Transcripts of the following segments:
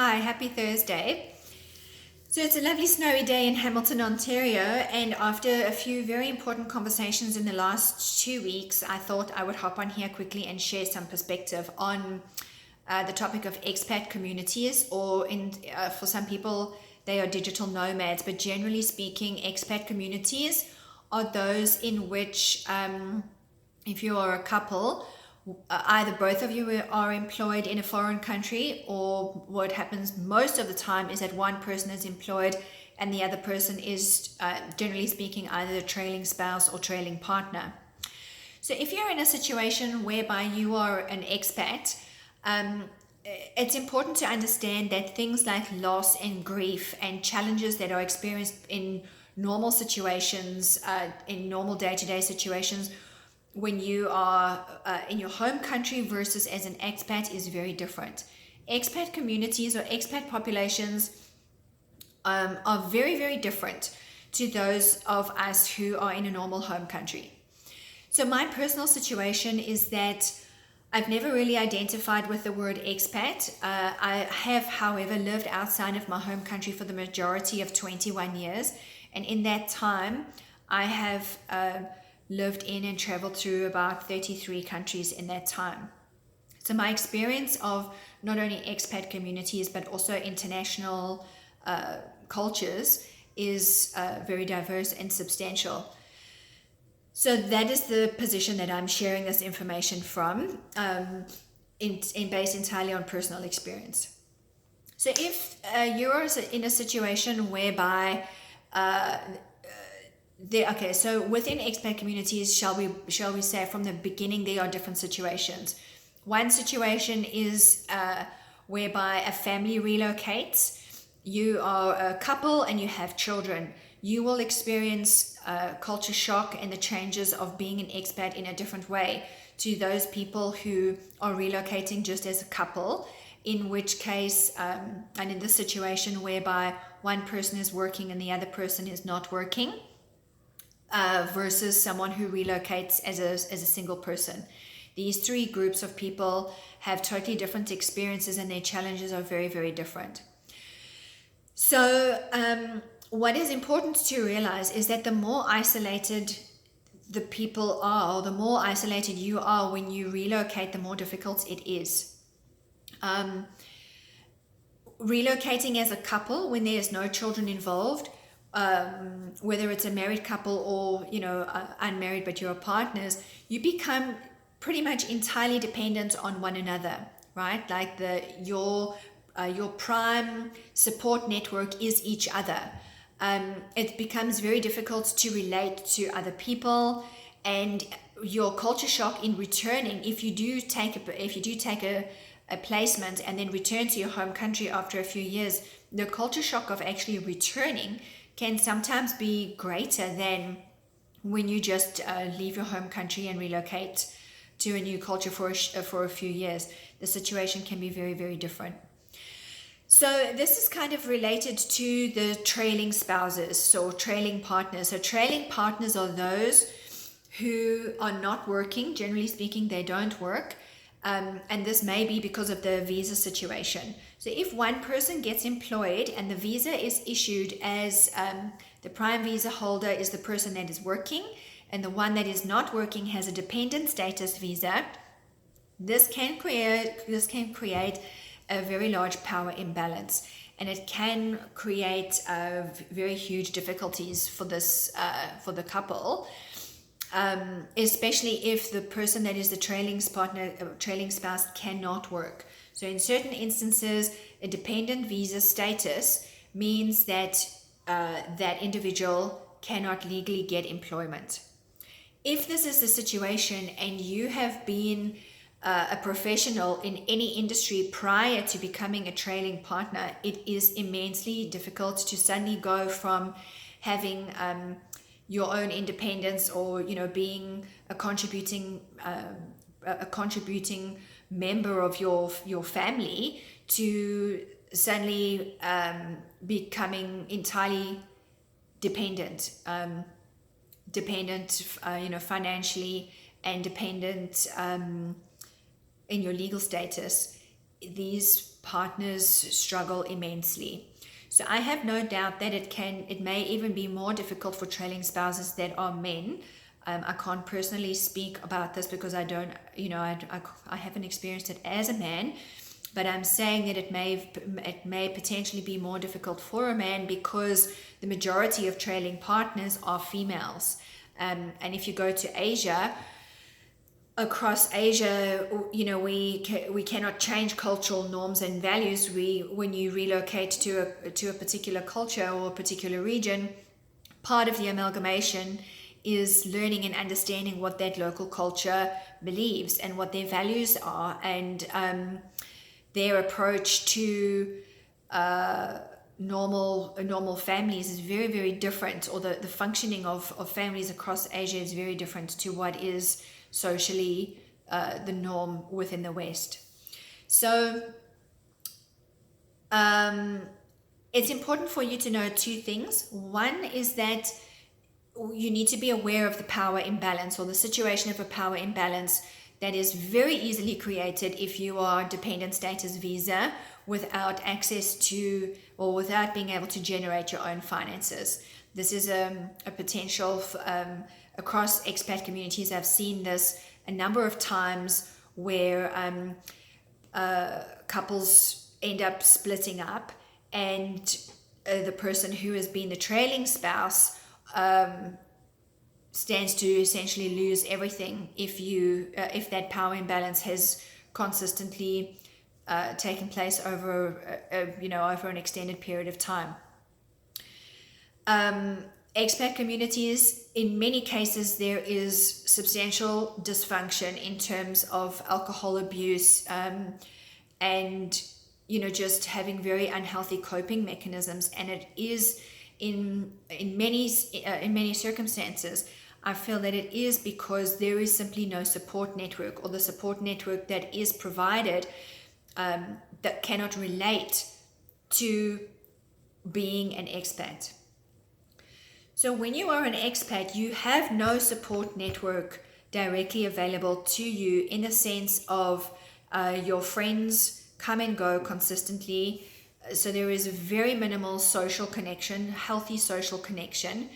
Hi, happy Thursday. So it's a lovely snowy day in Hamilton, Ontario, and after a few very important conversations in the last 2 weeks, I thought I would hop on here quickly and share some perspective on the topic of expat communities, or for some people, they are digital nomads, but generally speaking, expat communities are those in which, if you are a couple, either both of you are employed in a foreign country, or what happens most of the time is that one person is employed and the other person is, generally speaking, either a trailing spouse or trailing partner. So if you're in a situation whereby you are an expat, it's important to understand that things like loss and grief and challenges that are experienced in normal situations, in normal day-to-day situations, when you are in your home country versus as an expat is very different. Expat communities or expat populations are very, very different to those of us who are in a normal home country. So my personal situation is that I've never really identified with the word expat. I have, however, lived outside of my home country for the majority of 21 years. And in that time, I have lived in and traveled through about 33 countries in that time. So my experience of not only expat communities, but also international cultures is very diverse and substantial. So that is the position that I'm sharing this information from, based entirely on personal experience. So if you're in a situation whereby so within expat communities, shall we say from the beginning, there are different situations. One situation is whereby a family relocates. You are a couple and you have children. You will experience culture shock and the changes of being an expat in a different way to those people who are relocating just as a couple, in which case, and in this situation whereby one person is working and the other person is not working, versus someone who relocates as a single person. These three groups of people have totally different experiences and their challenges are very, very different. So what is important to realize is that the more isolated the people are, or the more isolated you are when you relocate, the more difficult it is. Relocating as a couple when there's no children involved, whether it's a married couple or unmarried but you're partners, you become pretty much entirely dependent on one another, right? Like your prime support network is each other. It becomes very difficult to relate to other people, and your culture shock in returning, if you do take a placement and then return to your home country after a few years, the culture shock of actually returning can sometimes be greater than when you just leave your home country and relocate to a new culture for a few years. The situation can be very, very different. So this is kind of related to the trailing spouses or trailing partners. So trailing partners are those who are not working. Generally speaking, they don't work. And this may be because of the visa situation. So if one person gets employed and the visa is issued as the prime visa holder is the person that is working, and the one that is not working has a dependent status visa, this can create a very large power imbalance, and it can create very huge difficulties for the couple. Especially if the person that is the trailing spouse cannot work. So in certain instances, a dependent visa status means that that individual cannot legally get employment. If this is the situation and you have been a professional in any industry prior to becoming a trailing partner, it is immensely difficult to suddenly go from having your own independence, or being a contributing member of your family, to suddenly becoming entirely dependent, financially, and dependent in your legal status. these partners struggle immensely. So I have no doubt that it may even be more difficult for trailing spouses that are men. I can't personally speak about this because I don't, I haven't experienced it as a man, but I'm saying that it may potentially be more difficult for a man because the majority of trailing partners are females. And if you go to Asia, across Asia, we cannot change cultural norms and values. When you relocate to a particular culture or a particular region, part of the amalgamation is learning and understanding what that local culture believes and what their values are, and their approach to normal families is very, very different, or the functioning of families across Asia is very different to what is socially the norm within the West. So it's important for you to know two things. One is that you need to be aware of the power imbalance, or the situation of a power imbalance that is very easily created if you are dependent status visa without access to, or without being able to generate your own finances. This is a potential across expat communities. I've seen this a number of times where couples end up splitting up, and the person who has been the trailing spouse stands to essentially lose everything if that power imbalance has consistently taken place over an extended period of time. Expat communities, in many cases, there is substantial dysfunction in terms of alcohol abuse, and just having very unhealthy coping mechanisms, and it is in many circumstances, I feel that it is because there is simply no support network, or the support network that is provided that cannot relate to being an expat. So when you are an expat, you have no support network directly available to you, in the sense of your friends come and go consistently. So there is a very minimal social connection, healthy social connection.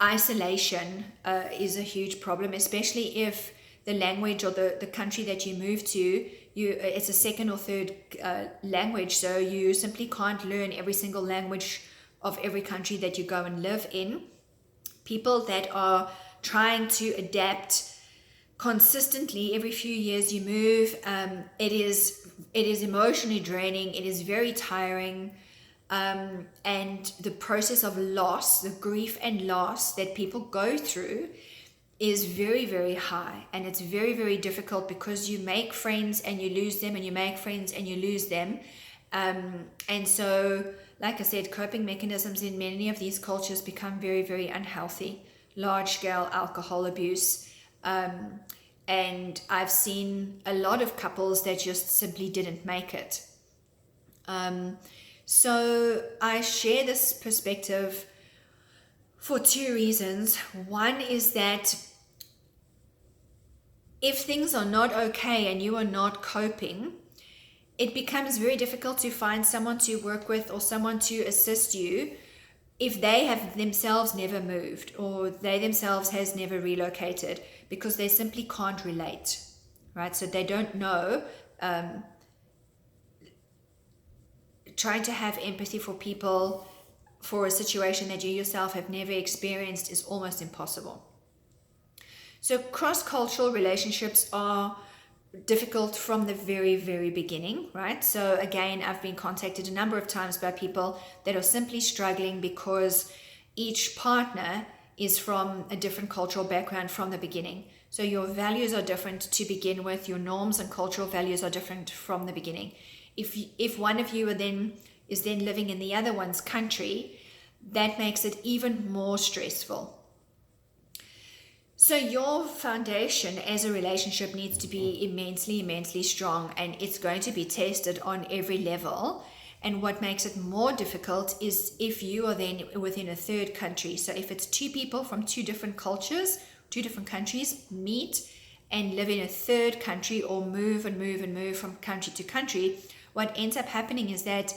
Isolation is a huge problem, especially if the language or the country that you move to, it's a second or third language, so you simply can't learn every single language of every country that you go and live in. People that are trying to adapt consistently, every few years you move, it is emotionally draining, it is very tiring, and the process of loss, the grief and loss that people go through is very, very high, and it's very, very difficult because you make friends and you lose them, and you make friends and you lose them, and so, like I said, coping mechanisms in many of these cultures become very, very unhealthy. Large-scale alcohol abuse, and I've seen a lot of couples that just simply didn't make it. So I share this perspective for two reasons. One is that if things are not okay and you are not coping, it becomes very difficult to find someone to work with or someone to assist you if they have themselves never moved, or they themselves has never relocated, because they simply can't relate, right? So they don't know. Trying to have empathy for people for a situation that you yourself have never experienced is almost impossible. So cross-cultural relationships are difficult from the very, very beginning, right? So again, I've been contacted a number of times by people that are simply struggling because each partner is from a different cultural background from the beginning. So your values are different to begin with, your norms and cultural values are different from the beginning. If one of you is then living in the other one's country, that makes it even more stressful. So your foundation as a relationship needs to be immensely, immensely strong, and it's going to be tested on every level. And what makes it more difficult is if you are then within a third country. So if it's two people from two different cultures, two different countries meet, and live in a third country or move and move and move from country to country, what ends up happening is that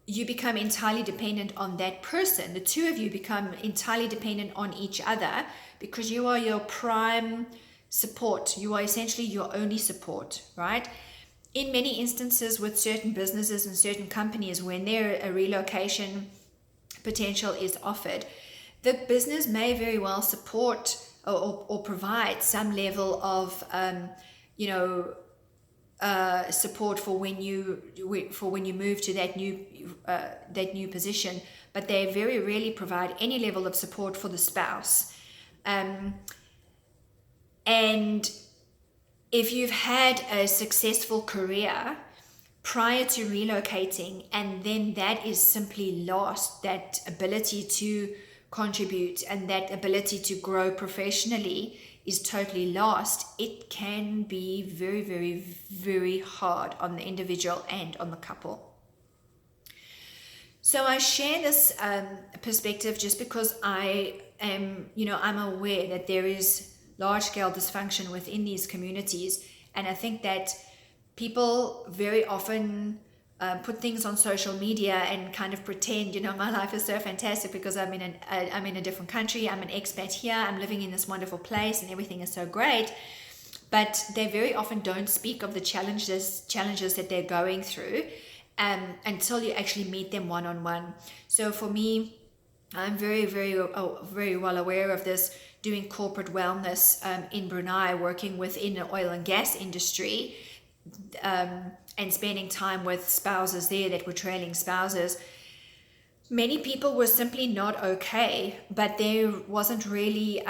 you become entirely dependent on that person. The two of you become entirely dependent on each other because you are your prime support. You are essentially your only support, right? In many instances with certain businesses and certain companies, when a relocation potential is offered, the business may very well support or provide some level of support for when you move to that new position, but they very rarely provide any level of support for the spouse. And if you've had a successful career prior to relocating, and then that is simply lost, that ability to contribute and that ability to grow professionally is totally lost, it can be very, very, very hard on the individual and on the couple. So I share this perspective just because I'm aware that there is large-scale dysfunction within these communities, and I think that people very often put things on social media and kind of pretend, my life is so fantastic because I'm in a different country, I'm an expat here, I'm living in this wonderful place and everything is so great. But they very often don't speak of the challenges that they're going through until you actually meet them one-on-one. So for me, I'm very, very, very well aware of this, doing corporate wellness in Brunei, working within the oil and gas industry, and spending time with spouses there that were trailing spouses. Many people were simply not okay, but there wasn't really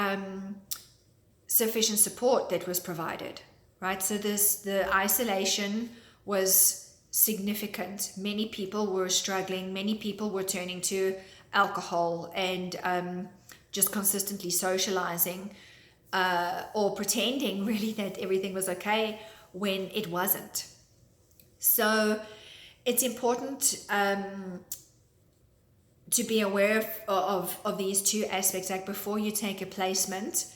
sufficient support that was provided, right? So the isolation was significant. Many people were struggling. Many people were turning to alcohol and just consistently socializing or pretending really that everything was okay when it wasn't. So it's important to be aware of these two aspects. Like before you take a placement,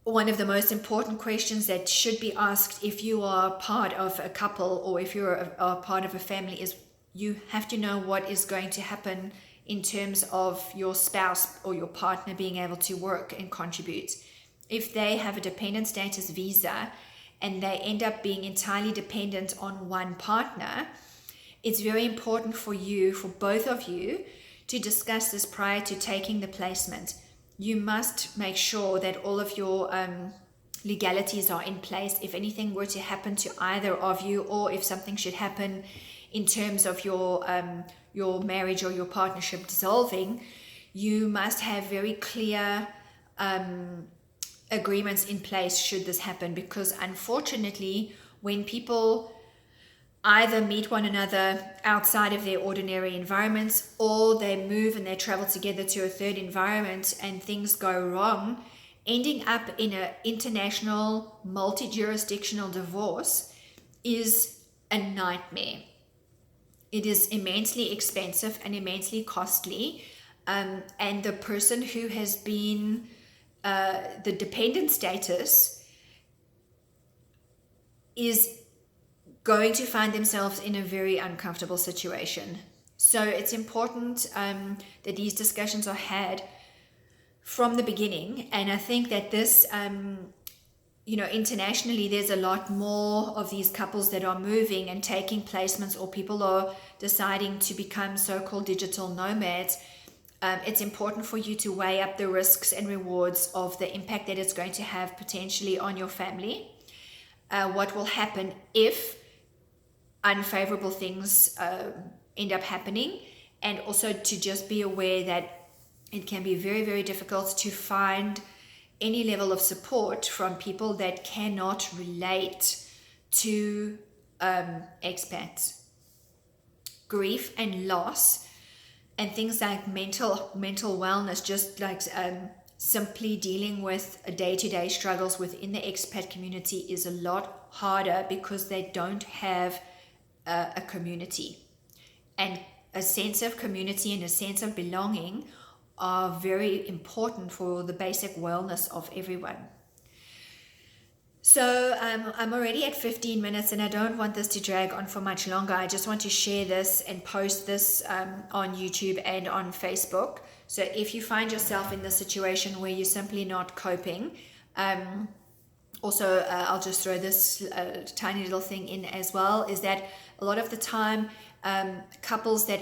one of the most important questions that should be asked if you are part of a couple or if you're a part of a family is you have to know what is going to happen in terms of your spouse or your partner being able to work and contribute. If they have a dependent status visa and they end up being entirely dependent on one partner, it's very important for both of you, to discuss this prior to taking the placement. You must make sure that all of your legalities are in place. If anything were to happen to either of you, or if something should happen in terms of your marriage or your partnership dissolving, you must have very clear agreements in place should this happen. Because unfortunately, when people either meet one another outside of their ordinary environments, or they move and they travel together to a third environment and things go wrong, ending up in an international multi-jurisdictional divorce is a nightmare. It is immensely expensive and immensely costly, and the person who has been the dependent status is going to find themselves in a very uncomfortable situation. So it's important that these discussions are had from the beginning. And I think that this, internationally, there's a lot more of these couples that are moving and taking placements, or people are deciding to become so-called digital nomads. It's important for you to weigh up the risks and rewards of the impact that it's going to have potentially on your family. What will happen if unfavorable things end up happening, and also to just be aware that it can be very, very difficult to find any level of support from people that cannot relate to expats. Grief and loss and things like mental wellness, just like simply dealing with day-to-day struggles within the expat community, is a lot harder because they don't have a community. And a sense of community and a sense of belonging are very important for the basic wellness of everyone. So I'm already at 15 minutes and I don't want this to drag on for much longer. I just want to share this and post this on YouTube and on Facebook. So if you find yourself in the situation where you're simply not coping, also I'll just throw this tiny little thing in as well, is that a lot of the time couples that